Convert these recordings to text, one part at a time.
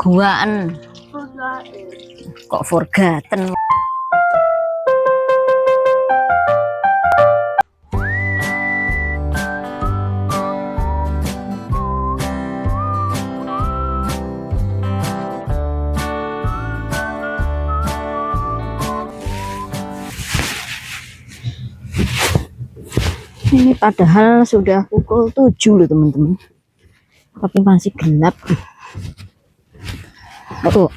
Guaan. Kok forgotten. Ini padahal sudah pukul 7 loh teman-teman, tapi masih gelap. Oh,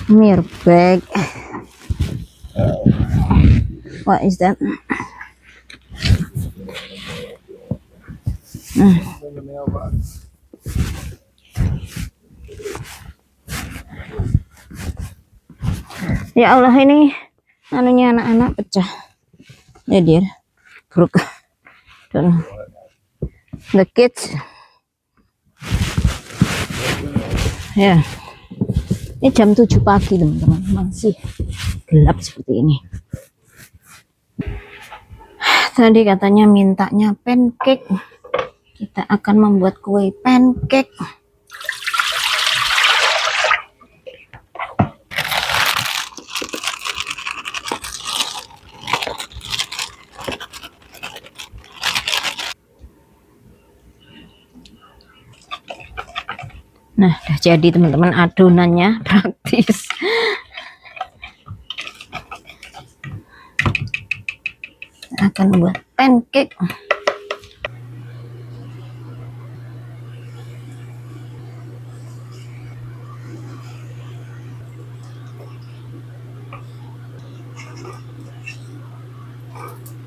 mirror bag. What is that? Ya Allah, ini anunya anak-anak pecah. Ya dia broke. The kids. Ya. Ini jam 7 pagi teman-teman, masih gelap seperti ini. Tadi katanya mintanya pancake. Kita akan membuat kue pancake. Nah, udah jadi teman-teman, adonannya praktis. Kita akan membuat pancake.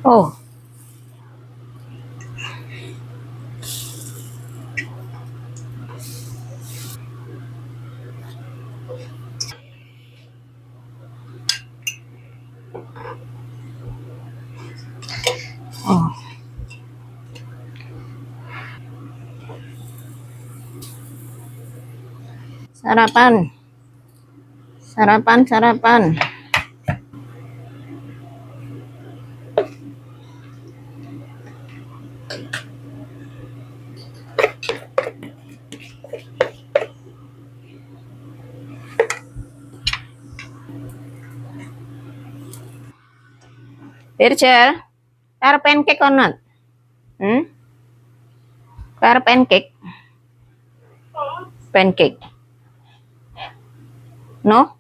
Oh. Oh. Sarapan. Sarapan. Virgil, are pancake or not? Are pancake? Pancake. No?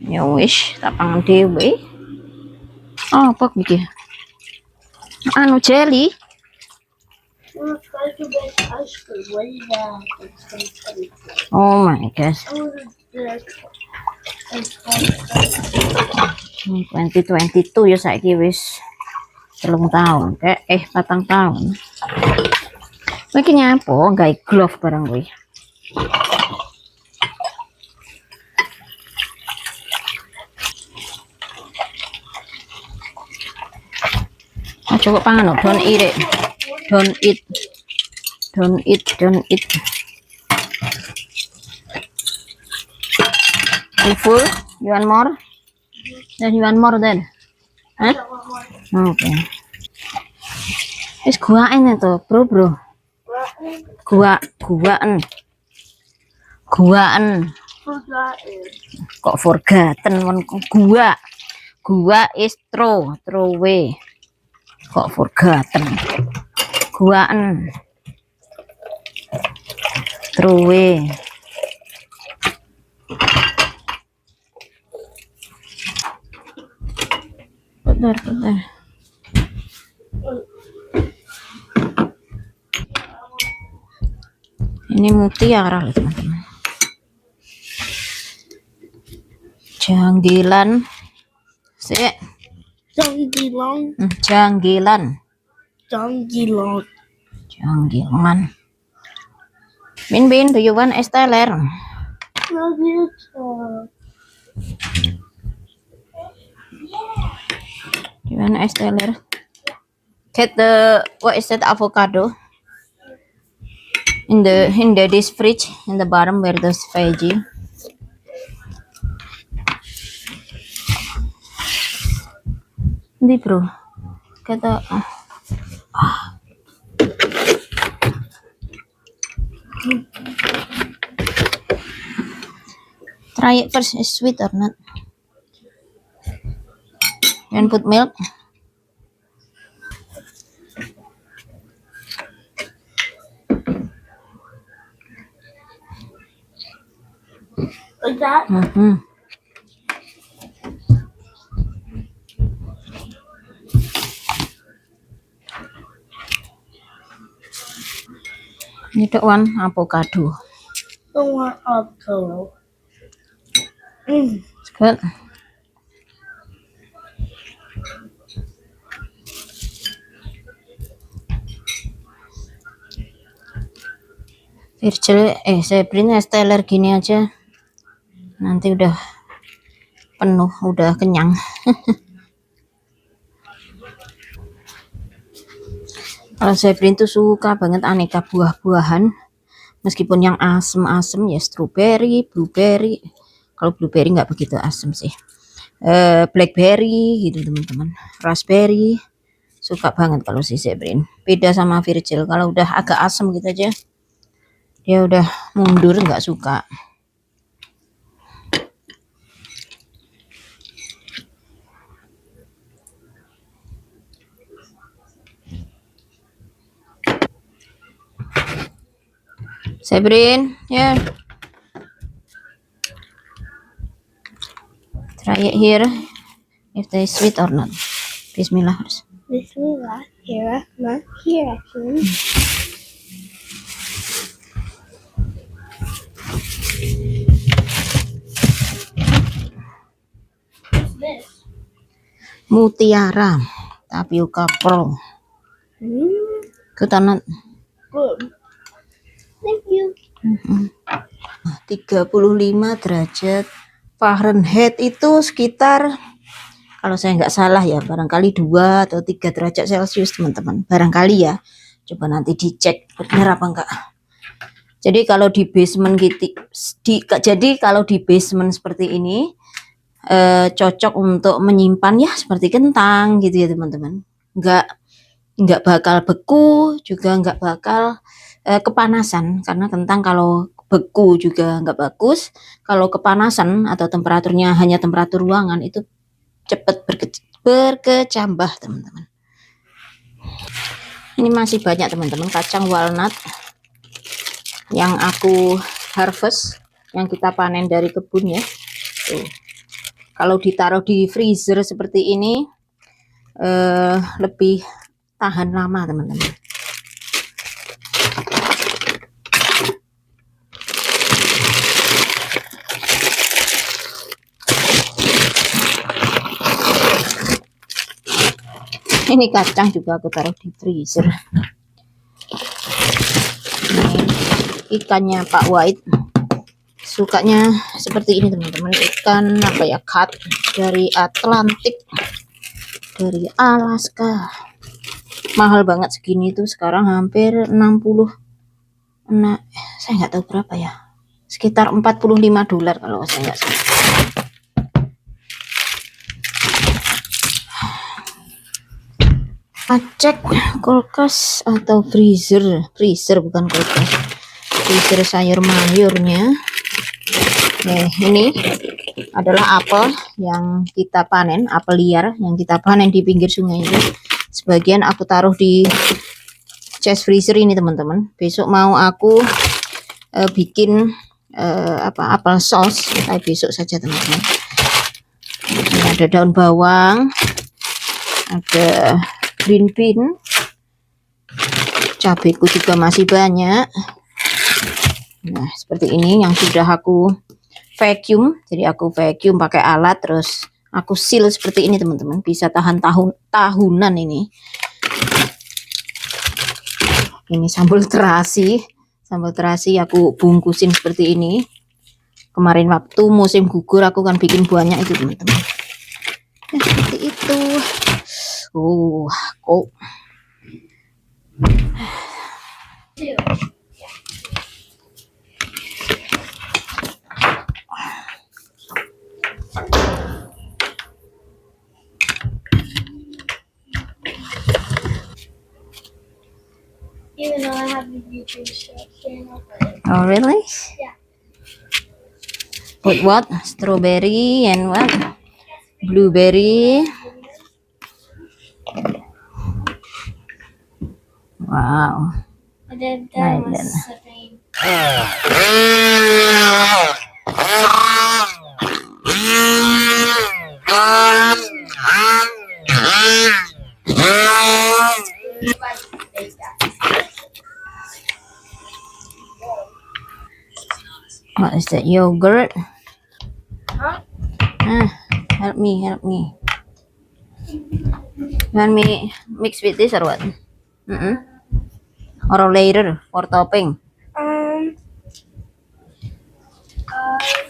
Ya wis, tak pangan dhewe. Oh, apa iki? Anu jelly. Oh my gosh. 2022 ya saiki wis 3 tahun, 4 tahun. Iki nyapo gawe glove barang kuwi. Coba pangan, don't eat it. Don't eat. You full? You want more? Then you want more then? Huh? Okay. Is guaan itu, bro. Guaan. Kok forgotten? Gua is throw away. Kok forgotten? Guaan. Throw away. Bentar. Ini mutiara loh teman-teman. Janggilan. Janggilan. Bin, do you want Esteller? You want Esteller? Get the, what is that, avocado? In the this fridge, in the bottom where there's veggie. Hindi bro. Kata Try it first. Is sweet or not? You want put milk? Like that? Mm-hmm. You don't want avocado. Don't want avocado. Mm. It's good. Virgil, Sabrina Steller gini aja. Nanti udah penuh, udah kenyang. Kalau Sabrina tuh suka banget aneka buah-buahan. Meskipun yang asem-asem ya strawberry, blueberry. Kalau blueberry nggak begitu asem sih. Blackberry gitu teman-teman. Raspberry. Suka banget kalau si Sabrina. Beda sama Virgil. Kalau udah agak asem gitu aja, dia udah mundur, nggak suka. Sabrina, ya. Try it here. If they sweet or not. Bismillah. Bismillah. Here, actually. What's this? Mutiara tapioca pearl. Good or not? Good. Thank you. 35 derajat Fahrenheit itu sekitar, kalau saya nggak salah ya, barangkali 2 atau 3 derajat Celcius teman-teman. Barangkali ya. Coba nanti dicek benar apa enggak. Jadi kalau di basement kalau di basement seperti ini cocok untuk menyimpan ya seperti kentang gitu ya teman-teman. Nggak bakal beku, juga nggak bakal kepanasan, karena kentang kalau beku juga nggak bagus. Kalau kepanasan atau temperaturnya hanya temperatur ruangan itu cepat berkecambah teman-teman. Ini masih banyak teman-teman kacang walnut yang aku harvest, yang kita panen dari kebun ya. Tuh. Kalau ditaruh di freezer seperti ini lebih tahan lama teman-teman. Ini kacang juga aku taruh di freezer. Ini ikannya Pak White, sukanya seperti ini teman-teman. Ikan apa ya, cat dari Atlantik, dari Alaska. Mahal banget segini tuh sekarang, hampir 60. Nah, saya nggak tahu berapa ya, sekitar $45 kalau saya nggak salah. Cek kulkas atau freezer bukan kulkas, freezer sayur mayurnya. Nah, ini adalah apel yang kita panen, apel liar yang kita panen di pinggir sungai itu. Sebagian aku taruh di chest freezer ini teman-teman. Besok mau aku bikin apel sauce, tapi besok saja teman-teman. Ini ada daun bawang, ada green bean, cabaiku juga masih banyak. Nah, seperti ini yang sudah aku vacuum. Jadi aku vacuum pakai alat, terus aku seal seperti ini teman-teman. Bisa tahan tahunan ini. Ini sambal terasi. Sambal terasi aku bungkusin seperti ini. Kemarin waktu musim gugur aku kan bikin banyak itu teman-teman. Nah, seperti itu. Kok. Even though I have the YouTube stuff. Oh really? Yeah. Put what? Strawberry and what? Blueberry. Wow. And then Right that was then. sipping. What is that? Yogurt? Huh? Help me. You want me mix with this or what? Or later for topping?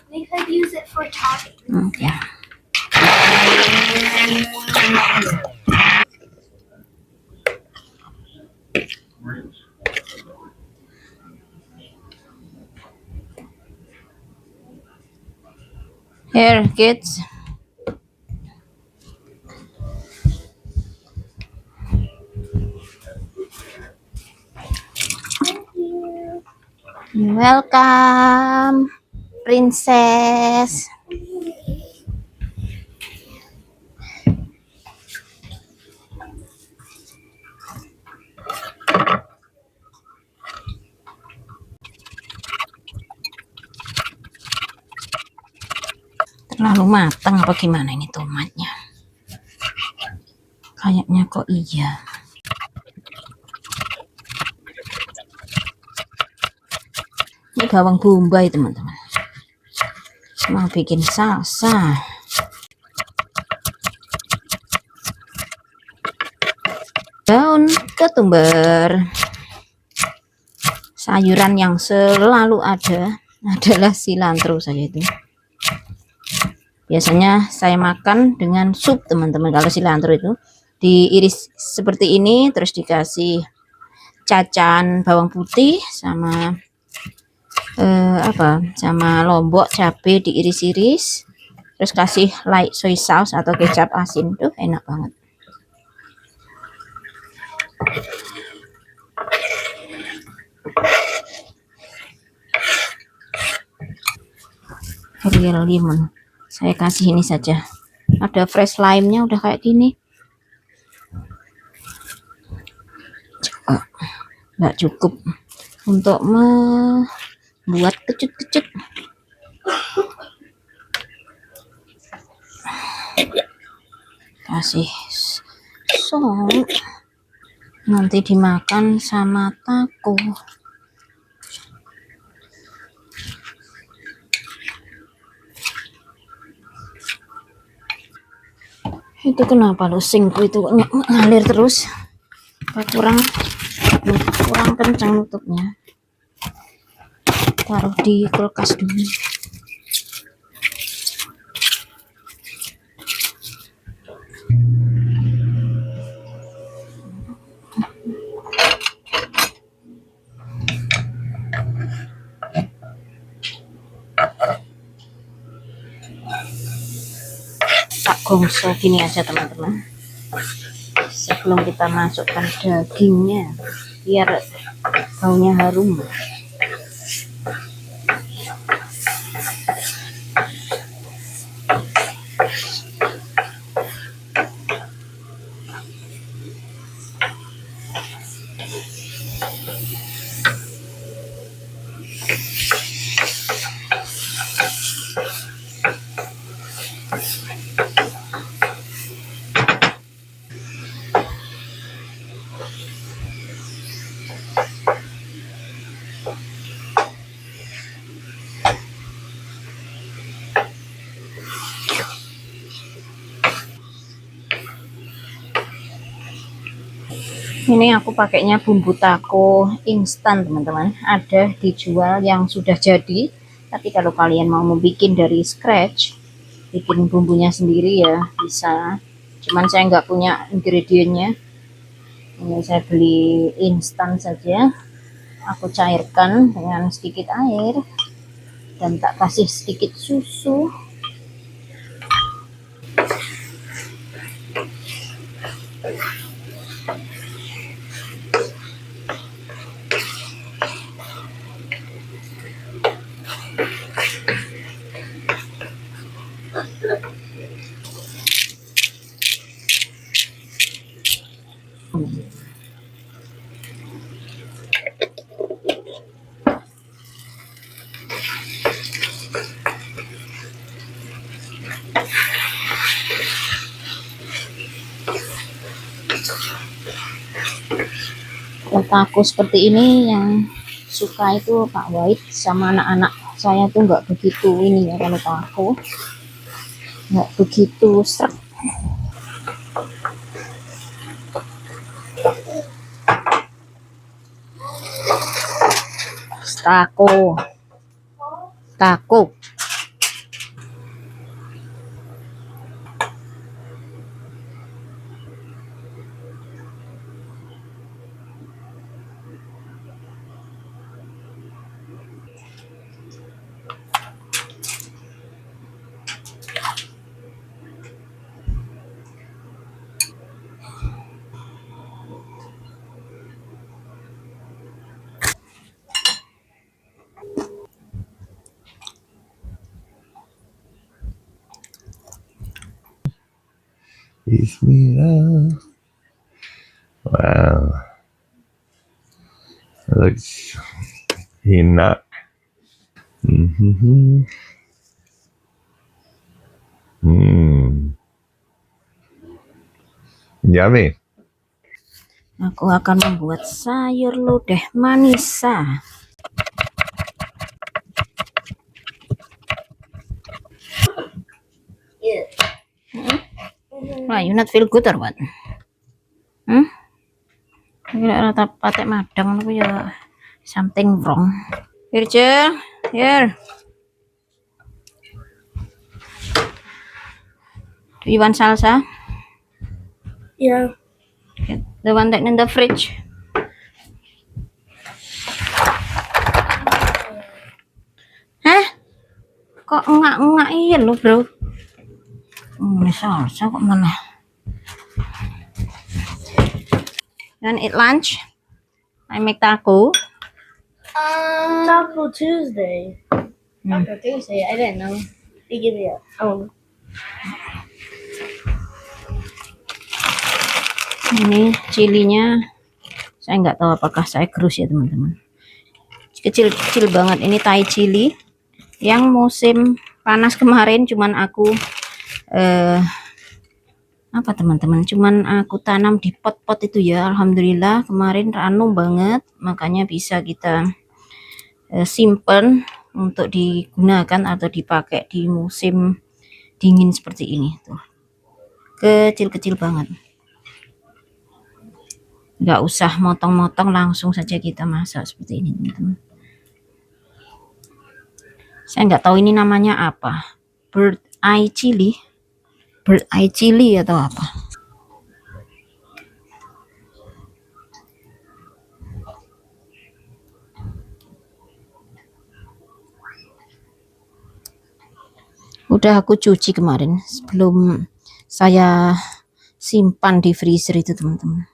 We could use it for topping. Okay. Here, kids. Thank you. Welcome, princess. Terlalu matang apa gimana ini tomatnya? Kayaknya kok iya. Ini bawang bombay teman-teman. Mau bikin salsa. Daun ketumbar. Sayuran yang selalu ada adalah cilantro saja itu. Biasanya saya makan dengan sup teman-teman. Kalau cilantro itu diiris seperti ini, terus dikasih cacan bawang putih sama sama lombok cabai diiris-iris, terus kasih light soy sauce atau kecap asin, tuh enak banget. Real lemon saya kasih ini saja, ada fresh lime-nya udah kayak gini. Nggak cukup untuk membuat kecut-kecut. Kasih salt, nanti dimakan sama taco. Itu kenapa lo singku itu ngalir terus? Kurang kencang nutupnya. Taruh di kulkas dulu. Tak gongso gini aja teman-teman, sebelum kita masukkan dagingnya biar baunya harum. Ini aku pakainya bumbu taco instan teman-teman, ada dijual yang sudah jadi, tapi kalau kalian mau membuat dari scratch, bikin bumbunya sendiri ya bisa, cuman saya nggak punya ingredientnya. Ini saya beli instan saja, aku cairkan dengan sedikit air dan tak kasih sedikit susu. taco seperti ini yang suka itu Pak Wahid sama anak-anak saya tuh nggak begitu ini ya, kalau taco nggak begitu seret. Taco Bismillah. Wow. Looks enak. Mm-hmm. Yummy. Aku akan membuat sayur lodeh manisa. Yeah. Why, you not feel good or what? Kira rata patek madang aku ya something wrong. Here, Cil. Here. Do you want salsa? Yeah. The one that in the fridge. Hah? Kok enggak iya lo, bro? Ini salsa kok mana? Dan eat lunch. I make taco. Taco Tuesday. Taco Tuesday. I didn't know. They give me a. Oh. Ini cilinya. Saya nggak tahu apakah saya gerus ya teman-teman. Kecil-kecil banget. Ini Thai chili yang musim panas kemarin cuman aku apa teman-teman, cuman aku tanam di pot-pot itu ya. Alhamdulillah kemarin ranum banget, makanya bisa kita simpen untuk digunakan atau dipakai di musim dingin seperti ini tuh. Kecil-kecil banget, nggak usah motong-motong, langsung saja kita masak seperti ini teman-teman. Saya nggak tahu ini namanya apa, bird eye chili atau apa. Udah aku cuci kemarin sebelum saya simpan di freezer itu teman-teman.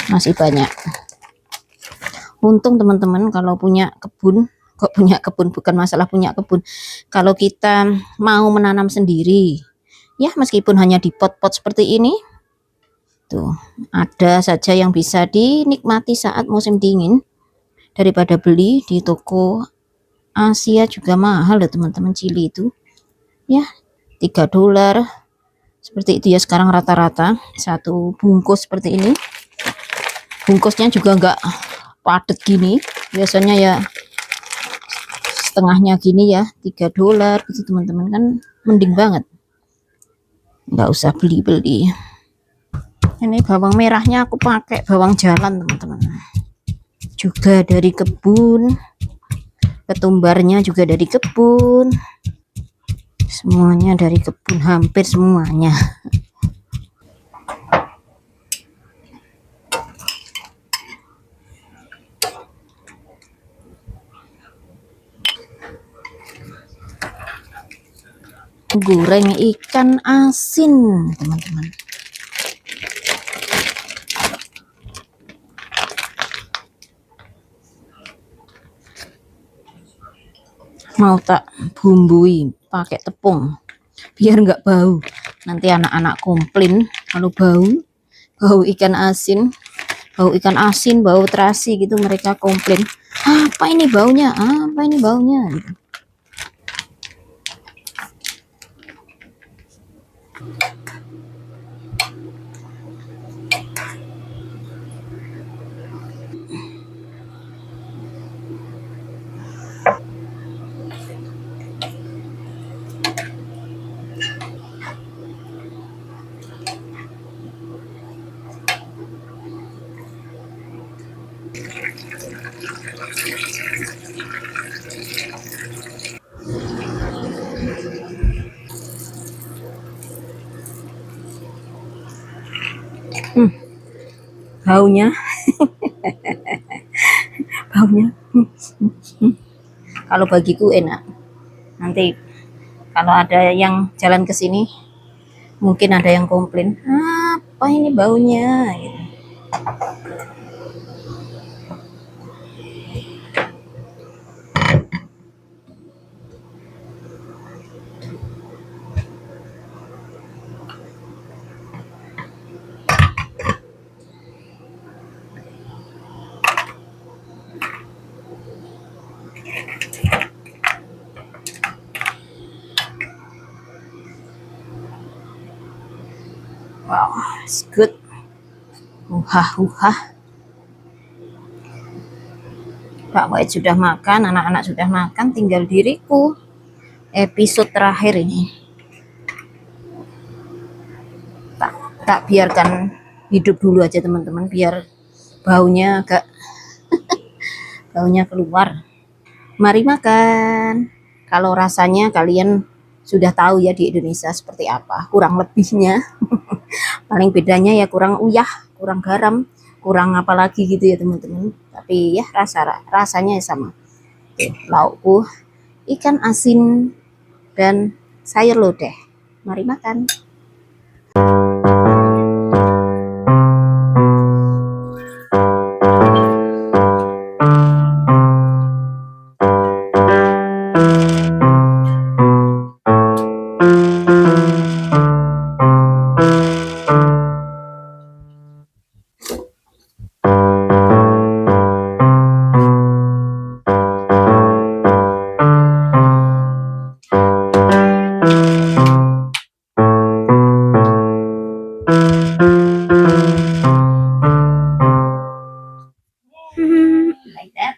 Masih banyak. Untung teman-teman kalau punya kebun, bukan masalah punya kebun. Kalau kita mau menanam sendiri, ya meskipun hanya di pot-pot seperti ini, tuh ada saja yang bisa dinikmati saat musim dingin daripada beli di toko Asia. Juga mahal loh teman-teman cili itu. Ya, $3 seperti itu ya sekarang rata-rata satu bungkus seperti ini. Bungkusnya juga enggak padat gini, biasanya ya setengahnya gini ya, $3 gitu teman-teman, kan mending banget, nggak usah beli-beli. Ini bawang merahnya aku pakai bawang jalan teman-teman, juga dari kebun. Ketumbarnya juga dari kebun, semuanya dari kebun, hampir semuanya. Goreng ikan asin teman-teman. Mau tak bumbui pakai tepung biar nggak bau. Nanti anak-anak komplain kalau bau ikan asin, bau terasi gitu, mereka komplain, apa ini baunya, gitu. Baunya, baunya. Kalau bagiku enak. Nanti kalau ada yang jalan ke sini, mungkin ada yang komplain, apa ini baunya? Gitu. Wow, it's good. Uhah. Pak Wait sudah makan, anak-anak sudah makan, tinggal diriku. Episode terakhir ini. Tak biarkan hidup dulu aja teman-teman, biar baunya keluar. Mari makan. Kalau rasanya kalian sudah tahu ya di Indonesia seperti apa, kurang lebihnya. Paling bedanya ya kurang uyah, kurang garam, kurang apa lagi gitu ya teman-teman. Tapi ya rasanya sama. Laukku ikan asin dan sayur lodeh. Mari makan. Like that.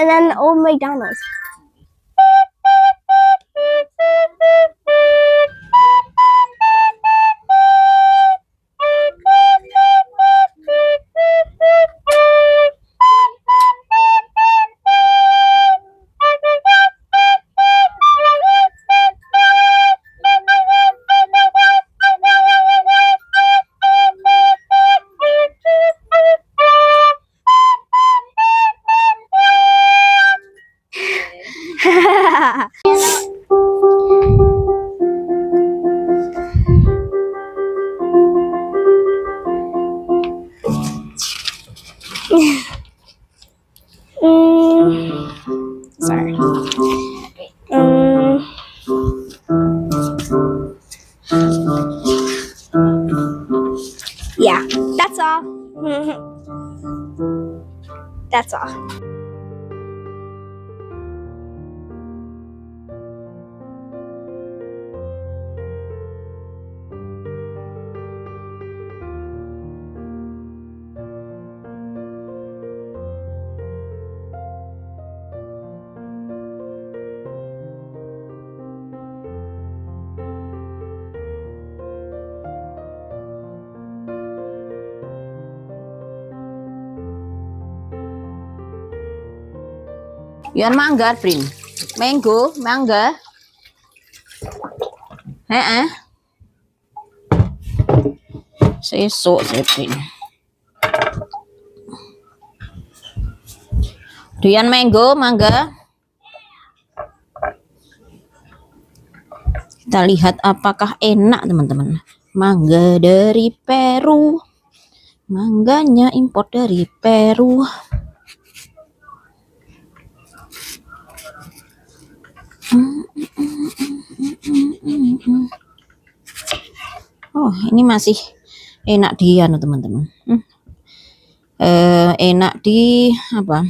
And then Old McDonald's. Sorry. Yeah, that's all. That's all. Yon mangga, Brin. Mango, mangga. Sesuk, Brin. Doyan mango, mangga. Kita lihat apakah enak, teman-teman. Mangga dari Peru. Mangganya impor dari Peru. Oh, ini masih enak di anu, teman-teman. Enak di apa?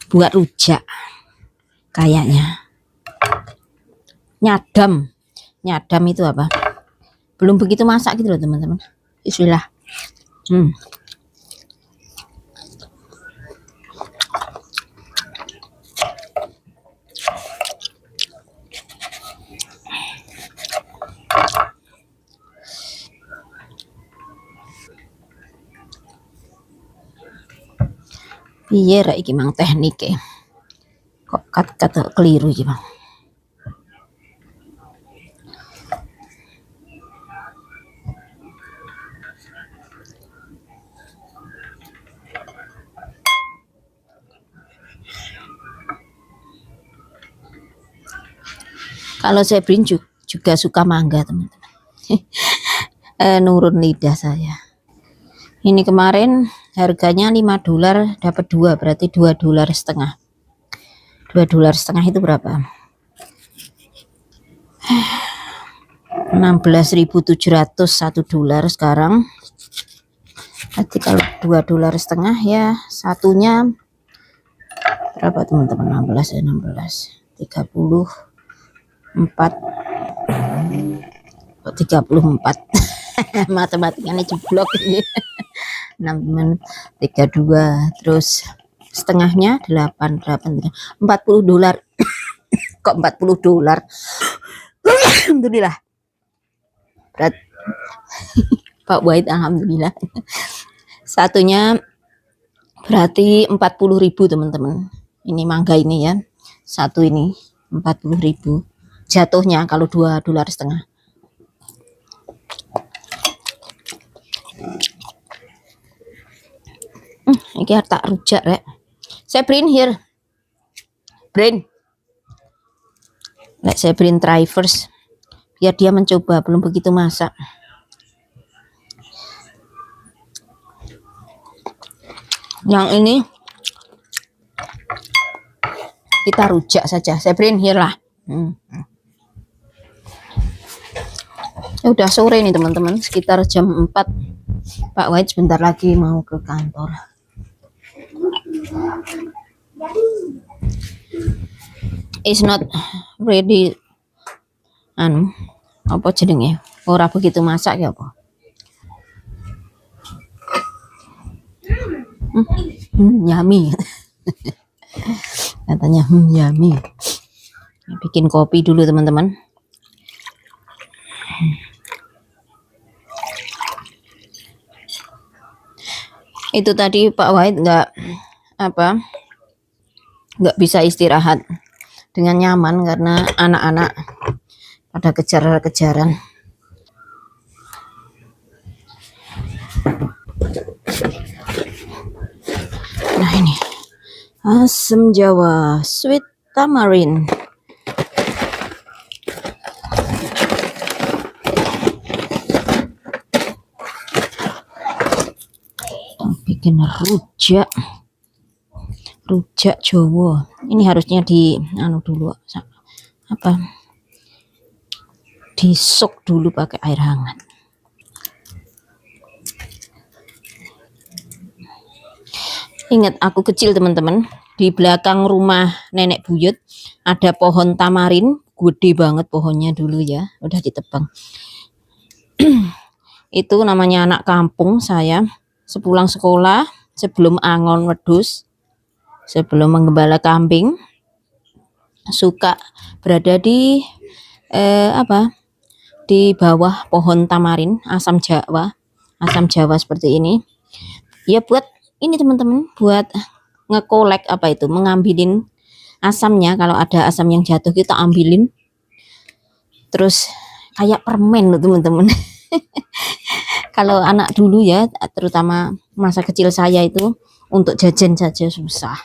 Buat rujak. Kayaknya. Nyadam itu apa? Belum begitu masak gitu loh, teman-teman. Bismillah. Piye ra iki mang teknike? Kok kata keliru iki, Bang? Kalau saya Brin juga suka mangga, teman-teman. Nurun lidah saya. Ini kemarin harganya $5 dapat 2, berarti $2,5. $2,5 itu berapa? 16.700 $1 sekarang. Berarti kalau $2,5 ya satunya berapa, teman-teman? 16 34 matematikanya jeblok ini. 6,32 terus setengahnya 8 $40. Kok $40? Alhamdulillah. Berat. Pak Wahid alhamdulillah. Satunya berarti 40.000, teman-teman. Ini mangga ini ya. Satu ini 40.000. Jatuhnya kalau $2,5. Ini tak rujak rek. Saya Brin here. Brin. Saya Brin try first. Biar dia mencoba, belum begitu masak. Yang ini kita rujak saja. Saya Brin here lah. Udah sore nih, teman-teman. Sekitar jam 4. Pak Wahid sebentar lagi mau ke kantor. It's not ready. Apa jenenge? Ora begitu masak ya apa? Yummy. Katanya yummy. Bikin kopi dulu, teman-teman. Itu tadi Pak Wahid nggak bisa istirahat dengan nyaman karena anak-anak pada kejar-kejaran. Nah ini asam Jawa sweet tamarind. Bikin rujak Jawa. Ini harusnya di dulu disok dulu pakai air hangat. Ingat aku kecil, teman-teman, di belakang rumah nenek buyut ada pohon tamarin, gede banget pohonnya dulu ya, udah ditebang. Itu namanya anak kampung saya. Sepulang sekolah, sebelum angon wedhus, sebelum menggembala kambing, suka berada di di bawah pohon tamarin, asam Jawa seperti ini. Ya buat ini teman-teman buat ngekolek apa itu, mengambilin asamnya. Kalau ada asam yang jatuh kita ambilin, terus kayak permen loh teman-teman. Kalau anak dulu ya, terutama masa kecil saya itu, untuk jajan saja susah.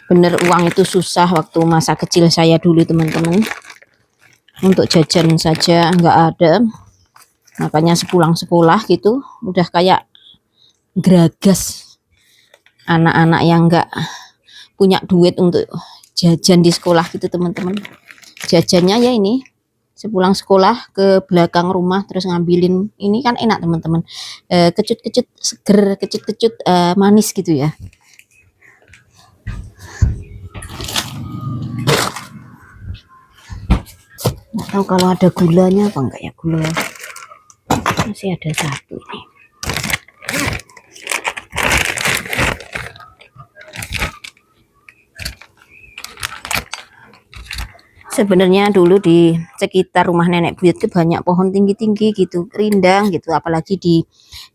Bener, uang itu susah waktu masa kecil saya dulu teman-teman. Untuk jajan saja nggak ada. Makanya sepulang sekolah gitu udah kayak geragas anak-anak yang nggak punya duit untuk jajan di sekolah gitu teman-teman. Jajannya ya ini, sepulang sekolah ke belakang rumah terus ngambilin, ini kan enak teman-teman, kecut-kecut seger, kecut-kecut manis gitu ya. Nggak tahu kalau ada gulanya apa enggak ya, gula masih ada satu nih. Sebenarnya dulu di sekitar rumah nenek buyut itu banyak pohon tinggi-tinggi gitu, rindang gitu, apalagi di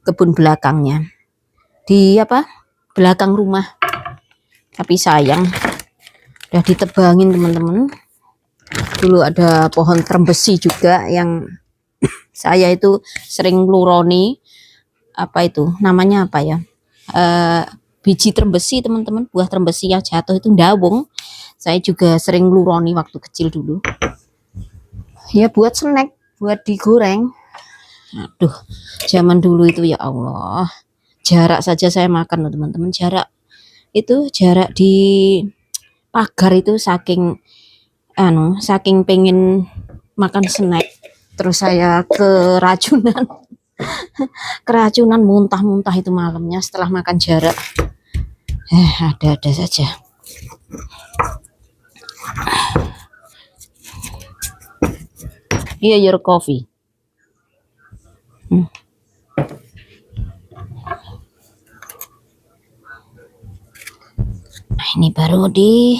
kebun belakangnya, di apa, belakang rumah. Tapi sayang udah ditebangin teman-teman. Dulu ada pohon trembesi juga yang saya itu sering ngluroni, apa itu namanya apa ya, biji trembesi teman-teman, buah trembesi yang jatuh itu ndawung. Saya juga sering ngluroni waktu kecil dulu. Ya buat snack, buat digoreng. Aduh, zaman dulu itu ya Allah. Jarak saja saya makan loh teman-teman. Jarak itu, jarak di pagar itu saking saking pengen makan snack. Terus saya keracunan. Keracunan muntah-muntah itu malamnya setelah makan jarak. Ada-ada saja. Iya, your coffee. Nah, ini baru di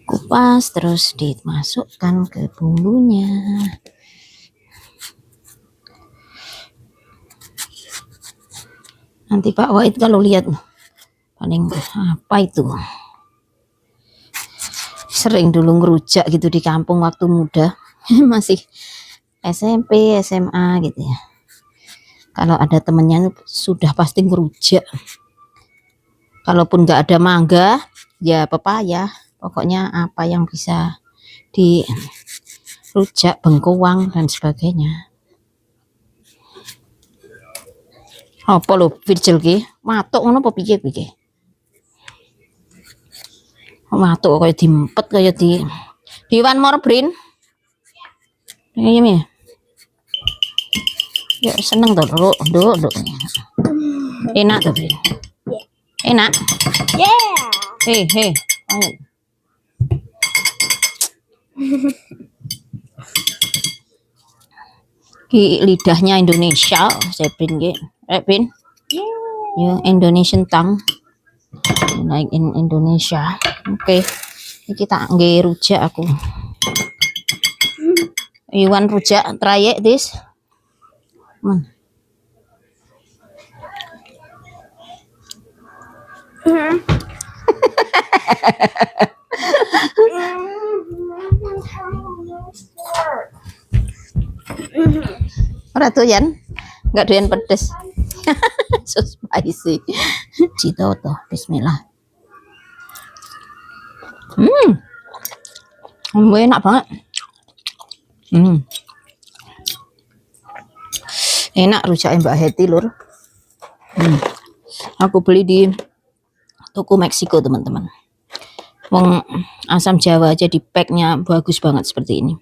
kupas terus dimasukkan ke bumbunya. Nanti Pak Wahid kalau lihat paling apa itu, sering dulu ngerujak gitu di kampung waktu muda. Masih SMP, SMA gitu ya. Kalau ada temennya sudah pasti ngerujak. Kalaupun nggak ada mangga, ya pepaya. Pokoknya apa yang bisa dirujak, bengkoang dan sebagainya. Apa lo Virgil ki? Matuk ngono apa piye iki? Matuk kaya diempet kaya di one more brin. Iya mi. Ya seneng tuh, Duk. Enak tuh, Brin. Enak. Yeah. Hei. Ayo. Ki lidahnya Indonesia, saya Brin ki. Brin. Yeah. Ya, Indonesian tongue. Like in Indonesia. Oke. Ini kita nggih rujak aku. You want rujak? Try it this. Ora doyan? Enggak doyan pedes. So spicy. Cito toh, bismillah. Enak banget. Enak rujak Mbak Heti lur. Aku beli di toko Meksiko teman-teman. Wong asam Jawa aja di packnya bagus banget seperti ini.